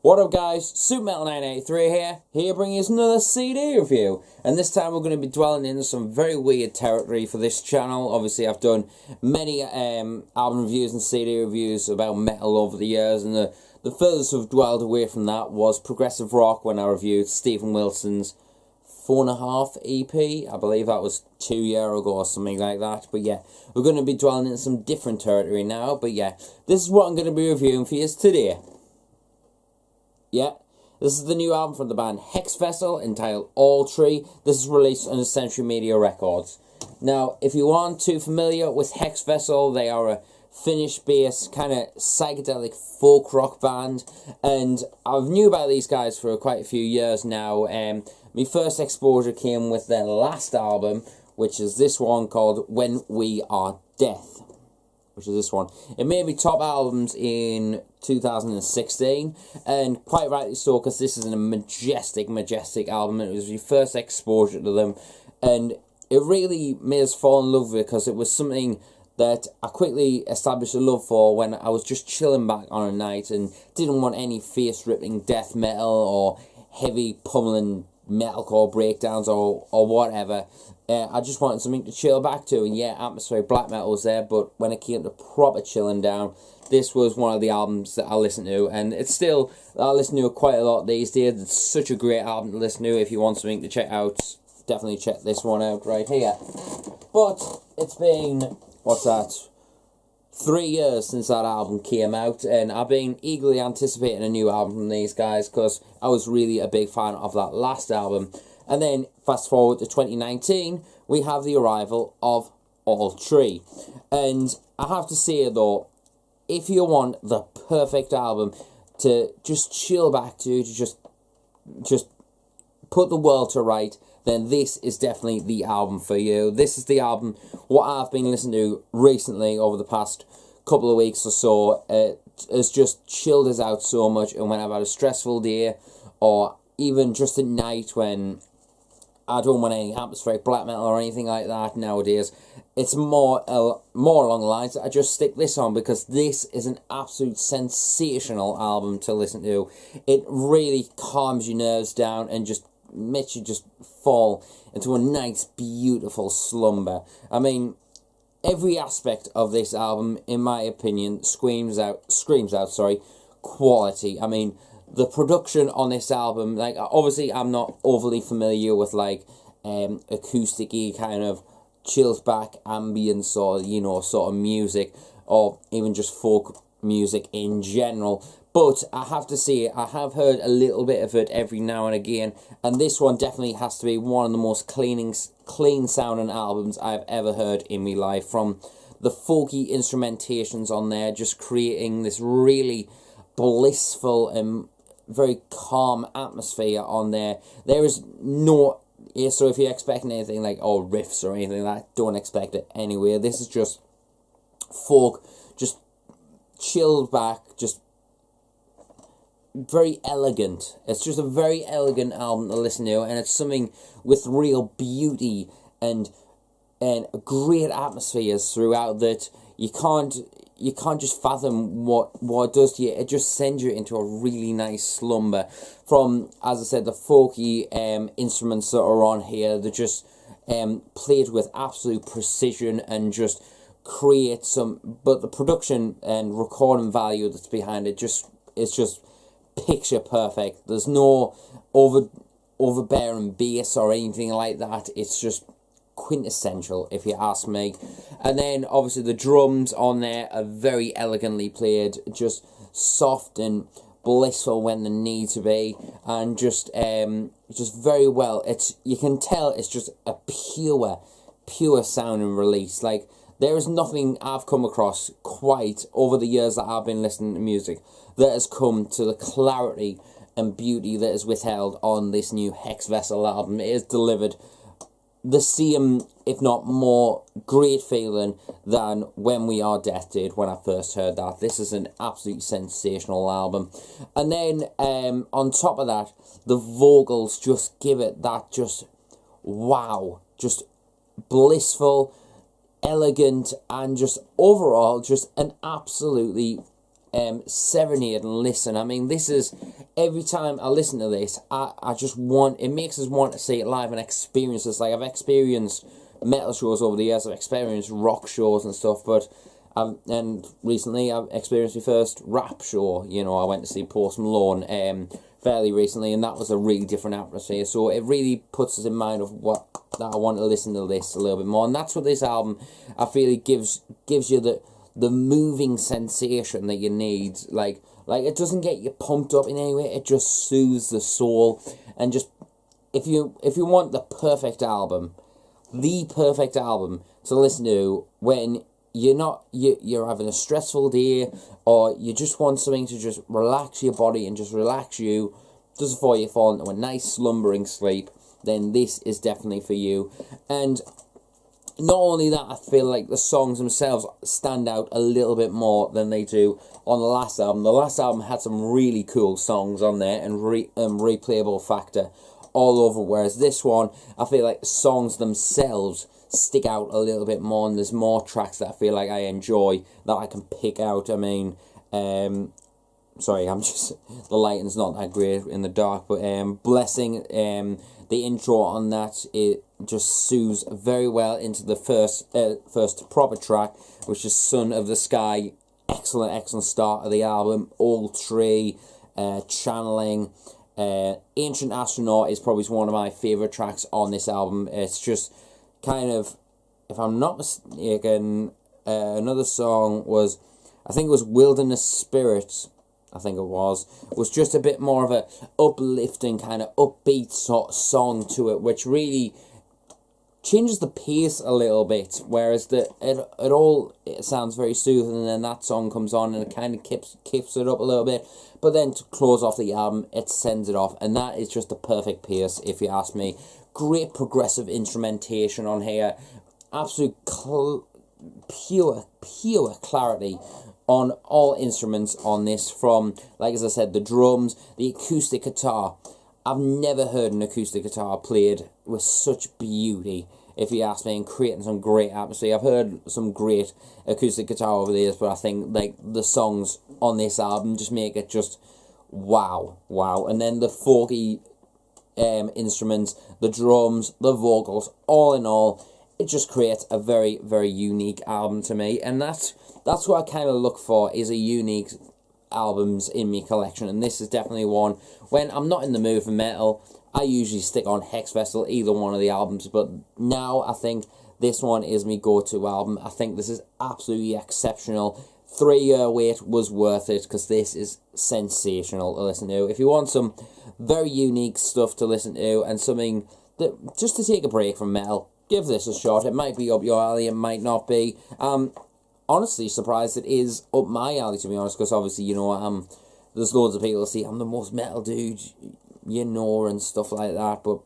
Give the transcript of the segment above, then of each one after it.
What up guys, SuperMetal983 here bringing us another CD review, and this time we're going to be dwelling in some very weird territory for this channel. Obviously I've done many album reviews and CD reviews about metal over the years, and the furthest we've dwelled away from that was progressive rock when I reviewed Stephen Wilson's 4.5 EP. I believe that was 2 years ago or something like that. But yeah, we're going to be dwelling in some different territory now, but yeah, this is what I'm going to be reviewing for you today. Yeah, this is the new album from the band Hexvessel entitled All Tree. This is released on Century Media Records. Now, if you aren't too familiar with Hexvessel, they are a Finnish-based kind of psychedelic folk rock band, and I've knew about these guys for quite a few years now. My first exposure came with their last album, which is this one called When We Are Death, which is this one. It made me top albums in 2016, and quite rightly so, because this is a majestic album, and it was my first exposure to them, and it really made us fall in love with it, because it was something that I quickly established a love for when I was just chilling back on a night and didn't want any face-ripping death metal or heavy pummeling metalcore breakdowns or whatever. I just wanted something to chill back to, and yeah, atmospheric black metal was there, but when it came to proper chilling down, this was one of the albums that I listened to, and it's still, I listen to it quite a lot these days. It's such a great album to listen to. If you want something to check out, definitely check this one out right here. But it's been, what's that, 3 years since that album came out, and I've been eagerly anticipating a new album from these guys, because I was really a big fan of that last album. And then, fast forward to 2019, we have the arrival of All Tree. And I have to say though, if you want the perfect album to just chill back to just put the world to right, then this is definitely the album for you. This is the album what I've been listening to recently over the past couple of weeks or so. It has just chilled us out so much, and when I've had a stressful day, or even just at night when I don't want any atmospheric black metal or anything like that nowadays, it's more along the lines that I just stick this on, because this is an absolute sensational album to listen to. It really calms your nerves down and just makes you just fall into a nice, beautiful slumber. I mean, every aspect of this album, in my opinion, screams out, quality. I mean, the production on this album, like, obviously I'm not overly familiar with like acoustic-y kind of chilled back ambience, or, you know, sort of music, or even just folk music in general. But I have to say, I have heard a little bit of it every now and again, and this one definitely has to be one of the most clean sounding albums I've ever heard in my life. From the folky instrumentations on there, just creating this really blissful and very calm atmosphere on there. There is no, so if you're expecting anything like, oh, riffs or anything like that, don't expect it anyway. This is just folk, just chilled back, just very elegant. It's just a very elegant album to listen to, and it's something with real beauty and great atmospheres throughout that you can't just fathom what it does to you. It just sends you into a really nice slumber. From, as I said, the folky instruments that are on here, they're just played with absolute precision and just create some, but the production and recording value that's behind it is just picture perfect. There's no overbearing bass or anything like that. It's just quintessential, if you ask me. And then obviously the drums on there are very elegantly played, just soft and blissful when they need to be, and just very well. You can tell it's just a pure sounding release. Like, there is nothing I've come across quite over the years that I've been listening to music that has come to the clarity and beauty that is withheld on this new Hexvessel album. It is delivered the same, if not more, great feeling than When We Are Death did when I first heard that. This is an absolutely sensational album. And then on top of that, the vocals just give it that just wow, just blissful, elegant, and just overall just an absolutely serenade and listen. I mean, this is every time I listen to this, I just want, it makes us want to see it live and experience this. Like, I've experienced metal shows over the years, I've experienced rock shows and stuff, but and recently I've experienced my first rap show. You know, I went to see Post Malone fairly recently, and that was a really different atmosphere. So it really puts us in mind of what that I want to listen to this a little bit more, and that's what this album, I feel, it gives you the moving sensation that you need. Like it doesn't get you pumped up in any way. It just soothes the soul, and just if you want the perfect album to listen to when you're having a stressful day, or you just want something to just relax your body and just relax you just before you fall into a nice slumbering sleep, then this is definitely for you. And not only that, I feel like the songs themselves stand out a little bit more than they do on the last album. The last album had some really cool songs on there and replayable factor all over, whereas this one, I feel like the songs themselves stick out a little bit more, and there's more tracks that I feel like I enjoy that I can pick out. I mean, sorry, I'm just, the lighting's not that great in the dark, but Blessing, the intro on that, it just soothes very well into the first proper track, which is Son of the Sky. Excellent start of the album. Old Tree, Channeling, Ancient Astronaut is probably one of my favourite tracks on this album. It's just kind of, if I'm not mistaken, another song was, I think it was Wilderness Spirit, I think it was just a bit more of a uplifting, kind of upbeat sort of song to it, which really changes the pace a little bit, whereas it sounds very soothing, and then that song comes on and it kind of keeps it up a little bit, but then to close off the album, it sends it off, and that is just the perfect pace, if you ask me. Great progressive instrumentation on here, absolute pure clarity on all instruments on this, from, like as I said, the drums, the acoustic guitar. I've never heard an acoustic guitar played with such beauty, if you ask me, and creating some great atmosphere. I've heard some great acoustic guitar over the years, but I think like the songs on this album just make it just wow. And then the folky instruments, the drums, the vocals, all in all, it just creates a very, very unique album to me, and that's what I kind of look for, is a unique albums in my collection, and this is definitely one. When I'm not in the mood for metal, I usually stick on Hexvessel, either one of the albums, but now I think this one is my go-to album. I think this is absolutely exceptional. 3-year wait was worth it, because this is sensational to listen to. If you want some very unique stuff to listen to, and something that just to take a break from metal, give this a shot. It might be up your alley, it might not be. Honestly surprised it is up my alley, to be honest, because obviously, you know, there's loads of people see I'm the most metal dude, you know, and stuff like that, but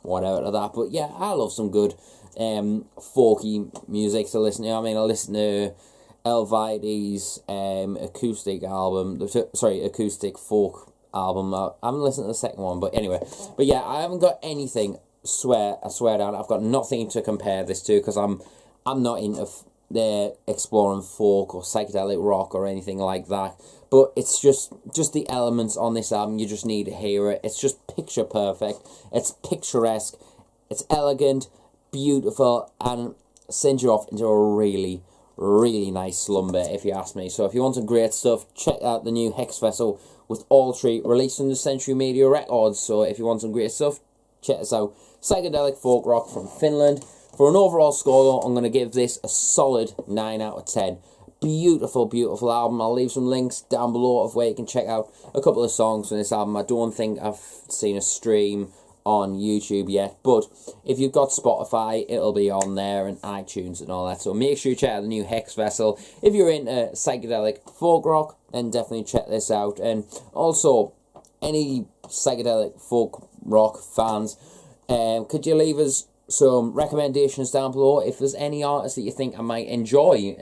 whatever to that. But yeah, I love some good folky music to listen to. I mean, I listen to Elvides acoustic folk album. I haven't listened to the second one, but anyway. But yeah, I haven't got anything, I swear down, I've got nothing to compare this to, because I'm not into exploring folk or psychedelic rock or anything like that, but it's just the elements on this album, you just need to hear it. It's just picture perfect, it's picturesque, it's elegant, beautiful, and sends you off into a really, really nice slumber, if you ask me. So if you want some great stuff, check out the new Hexvessel with All Tree, released under Century Media Records. So if you want some great stuff, check us out. Psychedelic folk rock from Finland. For an overall score, though, I'm going to give this a solid 9 out of 10. Beautiful, beautiful album. I'll leave some links down below of where you can check out a couple of songs from this album. I don't think I've seen a stream on YouTube yet, but if you've got Spotify, it'll be on there, and iTunes and all that. So make sure you check out the new Hexvessel. If you're into psychedelic folk rock, then definitely check this out. And also, any psychedelic folk rock fans, could you leave us some recommendations down below if there's any artists that you think I might enjoy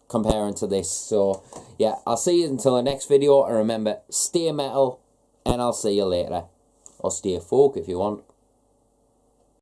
comparing to this. So yeah, I'll see you until the next video, and remember, stay metal, and I'll see you later. Or stay folk if you want.